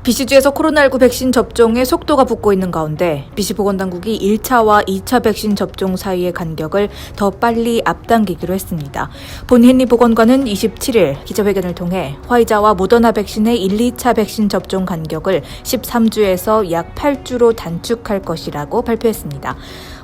BC주에서 코로나19 백신 접종에 속도가 붙고 있는 가운데 BC 보건당국이 1차와 2차 백신 접종 사이의 간격을 더 빨리 앞당기기로 했습니다. 본 헨리 보건관은 27일 기자회견을 통해 화이자와 모더나 백신의 1, 2차 백신 접종 간격을 13주에서 약 8주로 단축할 것이라고 발표했습니다.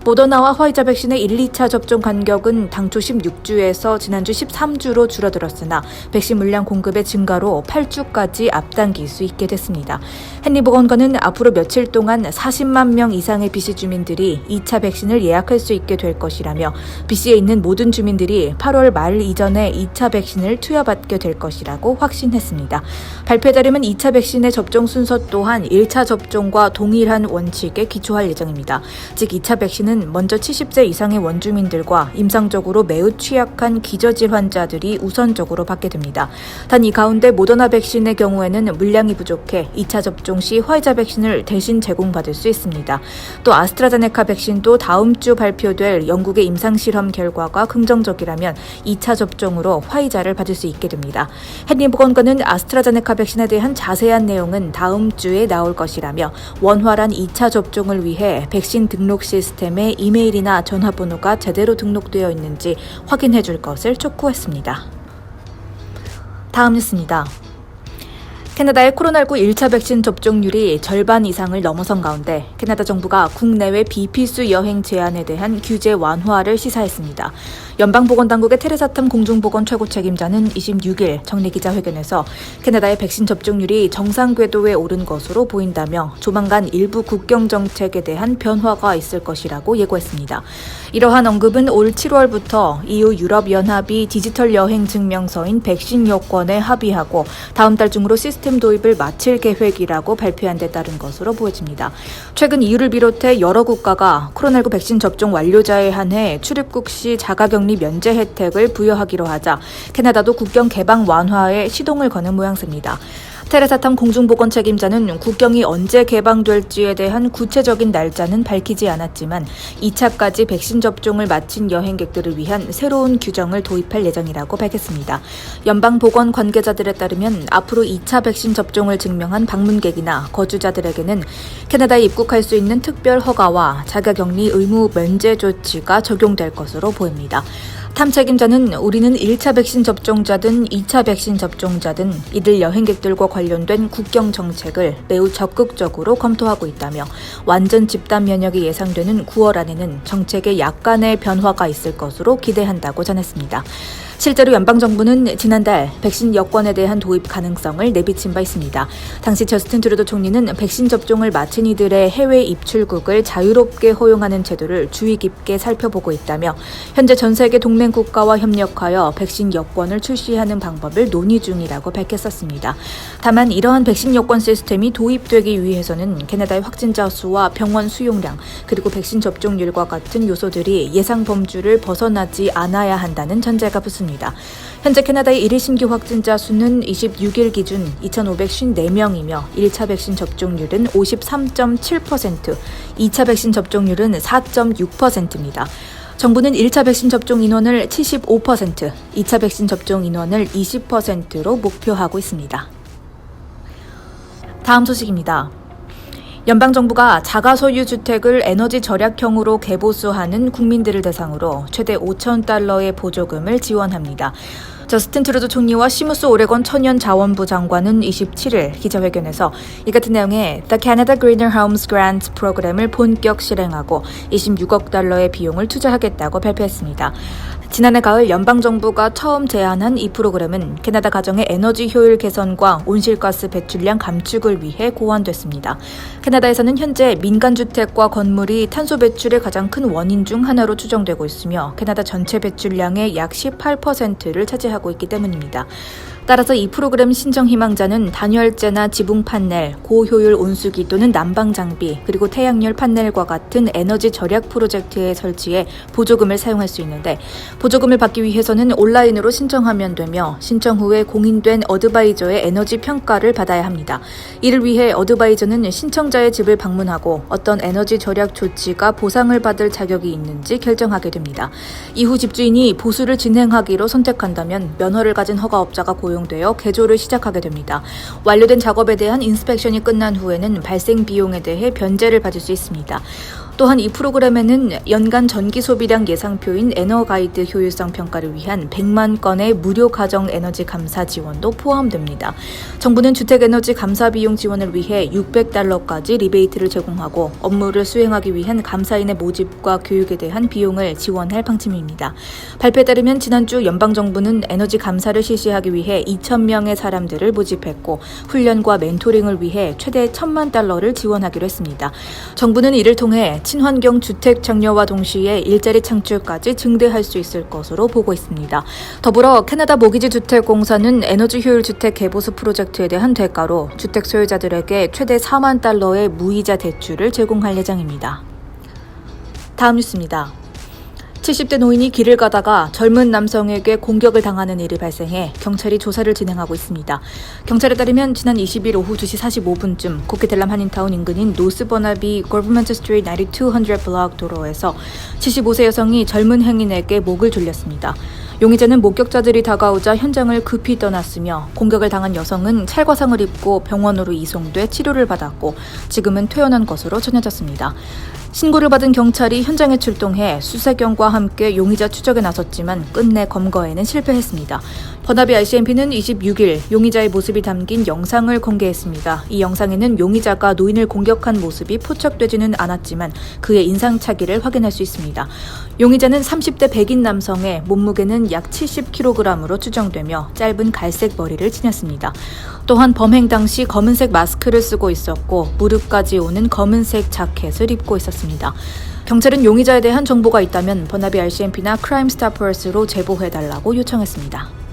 모더나와 화이자 백신의 1, 2차 접종 간격은 당초 16주에서 지난주 13주로 줄어들었으나 백신 물량 공급의 증가로 8주까지 앞당길 수 있게 됐습니다. 헨리 보건관은 앞으로 며칠 동안 40만 명 이상의 BC 주민들이 2차 백신을 예약할 수 있게 될 것이라며 BC에 있는 모든 주민들이 8월 말 이전에 2차 백신을 투여받게 될 것이라고 확신했습니다. 발표에 따르면 2차 백신의 접종 순서 또한 1차 접종과 동일한 원칙에 기초할 예정입니다. 즉 2차 백신은 먼저 70세 이상의 원주민들과 임상적으로 매우 취약한 기저질 환자들이 우선적으로 받게 됩니다. 단 이 가운데 모더나 백신의 경우에는 물량이 부족해 2차 접종 시 화이자 백신을 대신 제공받을 수 있습니다. 또 아스트라제네카 백신도 다음 주 발표될 영국의 임상실험 결과가 긍정적이라면 2차 접종으로 화이자를 받을 수 있게 됩니다. 헨리 보건관은 아스트라제네카 백신에 대한 자세한 내용은 다음 주에 나올 것이라며 원활한 2차 접종을 위해 백신 등록 시스템에 이메일이나 전화번호가 제대로 등록되어 있는지 확인해 줄 것을 촉구했습니다. 다음 뉴스입니다. 캐나다의 코로나19 1차 백신 접종률이 절반 이상을 넘어선 가운데 캐나다 정부가 국내외 비필수 여행 제한에 대한 규제 완화를 시사했습니다. 연방보건당국의 테레사 탐 공중보건 최고 책임자는 26일 정례 기자회견에서 캐나다의 백신 접종률이 정상 궤도에 오른 것으로 보인다며 조만간 일부 국경 정책에 대한 변화가 있을 것이라고 예고했습니다. 이러한 언급은 올 7월부터 EU 유럽연합이 디지털 여행 증명서인 백신 여권에 합의하고 다음 달 중으로 시스템 도입을 마칠 계획이라고 발표한 데 따른 것으로 보여집니다. 최근 EU를 비롯해 여러 국가가 코로나19 백신 접종 완료자에 한해 출입국 시 자가격리 면제 혜택을 부여하기로 하자 캐나다도 국경 개방 완화에 시동을 거는 모양새입니다. 테레사 탐 공중보건 책임자는 국경이 언제 개방될지에 대한 구체적인 날짜는 밝히지 않았지만 2차까지 백신 접종을 마친 여행객들을 위한 새로운 규정을 도입할 예정이라고 밝혔습니다. 연방보건 관계자들에 따르면 앞으로 2차 백신 접종을 증명한 방문객이나 거주자들에게는 캐나다에 입국할 수 있는 특별 허가와 자가격리 의무 면제 조치가 적용될 것으로 보입니다. 탐 책임자는 우리는 1차 백신 접종자든 2차 백신 접종자든 이들 여행객들과 관련된 국경 정책을 매우 적극적으로 검토하고 있다며 완전 집단 면역이 예상되는 9월 안에는 정책에 약간의 변화가 있을 것으로 기대한다고 전했습니다. 실제로 연방정부는 지난달 백신 여권에 대한 도입 가능성을 내비친 바 있습니다. 당시 저스틴 트루도 총리는 백신 접종을 마친 이들의 해외 입출국을 자유롭게 허용하는 제도를 주의 깊게 살펴보고 있다며 현재 전 세계 동맹 국가와 협력하여 백신 여권을 출시하는 방법을 논의 중이라고 밝혔었습니다. 다만 이러한 백신 여권 시스템이 도입되기 위해서는 캐나다의 확진자 수와 병원 수용량 그리고 백신 접종률과 같은 요소들이 예상 범주를 벗어나지 않아야 한다는 전제가 붙습니다. 현재 캐나다의 1일 신규 확진자 수는 26일 기준 2,554명이며 1차 백신 접종률은 53.7%, 2차 백신 접종률은 4.6%입니다. 정부는 1차 백신 접종 인원을 75%, 2차 백신 접종 인원을 20%로 목표하고 있습니다. 다음 소식입니다. 연방정부가 자가소유 주택을 에너지 절약형으로 개보수하는 국민들을 대상으로 최대 $5,000의 보조금을 지원합니다. 저스틴 트루도 총리와 시무스 오레곤 천연자원부 장관은 27일 기자회견에서 이 같은 내용의 The Canada Greener Homes Grant 프로그램을 본격 실행하고 $26억 비용을 투자하겠다고 발표했습니다. 지난해 가을 연방정부가 처음 제안한 이 프로그램은 캐나다 가정의 에너지 효율 개선과 온실가스 배출량 감축을 위해 고안됐습니다. 캐나다에서는 현재 민간주택과 건물이 탄소 배출의 가장 큰 원인 중 하나로 추정되고 있으며 캐나다 전체 배출량의 약 18%를 차지하고 있기 때문입니다. 따라서 이 프로그램 신청 희망자는 단열재나 지붕 판넬, 고효율 온수기 또는 난방 장비, 그리고 태양열 판넬과 같은 에너지 절약 프로젝트에 설치해 보조금을 사용할 수 있는데 보조금을 받기 위해서는 온라인으로 신청하면 되며 신청 후에 공인된 어드바이저의 에너지 평가를 받아야 합니다. 이를 위해 어드바이저는 신청자의 집을 방문하고 어떤 에너지 절약 조치가 보상을 받을 자격이 있는지 결정하게 됩니다. 이후 집주인이 보수를 진행하기로 선택한다면 면허를 가진 허가업자가 고용 도용되어 개조를 시작하게 됩니다. 완료된 작업에 대한 인스펙션이 끝난 후에는 발생 비용에 대해 변제를 받을 수 있습니다. 또한 이 프로그램에는 연간 전기 소비량 예상표인 에너가이드 효율성 평가를 위한 100만 건의 무료 가정 에너지 감사 지원도 포함됩니다. 정부는 주택에너지 감사 비용 지원을 위해 $600까지 리베이트를 제공하고 업무를 수행하기 위한 감사인의 모집과 교육에 대한 비용을 지원할 방침입니다. 발표에 따르면 지난주 연방정부는 에너지 감사를 실시하기 위해 2,000명의 사람들을 모집했고 훈련과 멘토링을 위해 최대 $1,000만 지원하기로 했습니다. 정부는 이를 통해 친환경 주택 장려와 동시에 일자리 창출까지 증대할 수 있을 것으로 보고 있습니다. 더불어 캐나다 모기지 주택공사는 에너지 효율 주택 개보수 프로젝트에 대한 대가로 주택 소유자들에게 최대 $4만 무이자 대출을 제공할 예정입니다. 다음 뉴스입니다. 70대 노인이 길을 가다가 젊은 남성에게 공격을 당하는 일이 발생해 경찰이 조사를 진행하고 있습니다. 경찰에 따르면 지난 20일 오후 2시 45분쯤 코키텔람 한인타운 인근인 노스버나비 거버먼트 스트리트 9200 블록 도로에서 75세 여성이 젊은 행인에게 목을 졸렸습니다. 용의자는 목격자들이 다가오자 현장을 급히 떠났으며 공격을 당한 여성은 찰과상을 입고 병원으로 이송돼 치료를 받았고 지금은 퇴원한 것으로 전해졌습니다. 신고를 받은 경찰이 현장에 출동해 수색경과 함께 용의자 추적에 나섰지만 끝내 검거에는 실패했습니다. 버나비 RCMP는 26일 용의자의 모습이 담긴 영상을 공개했습니다. 이 영상에는 용의자가 노인을 공격한 모습이 포착되지는 않았지만 그의 인상착의를 확인할 수 있습니다. 용의자는 30대 백인 남성의 몸무게는 약 70kg으로 추정되며 짧은 갈색 머리를 지녔습니다. 또한 범행 당시 검은색 마스크를 쓰고 있었고 무릎까지 오는 검은색 자켓을 입고 있었습니다. 경찰은 용의자에 대한 정보가 있다면 버나비 RCMP나 크라임스타퍼스로 제보해달라고 요청했습니다.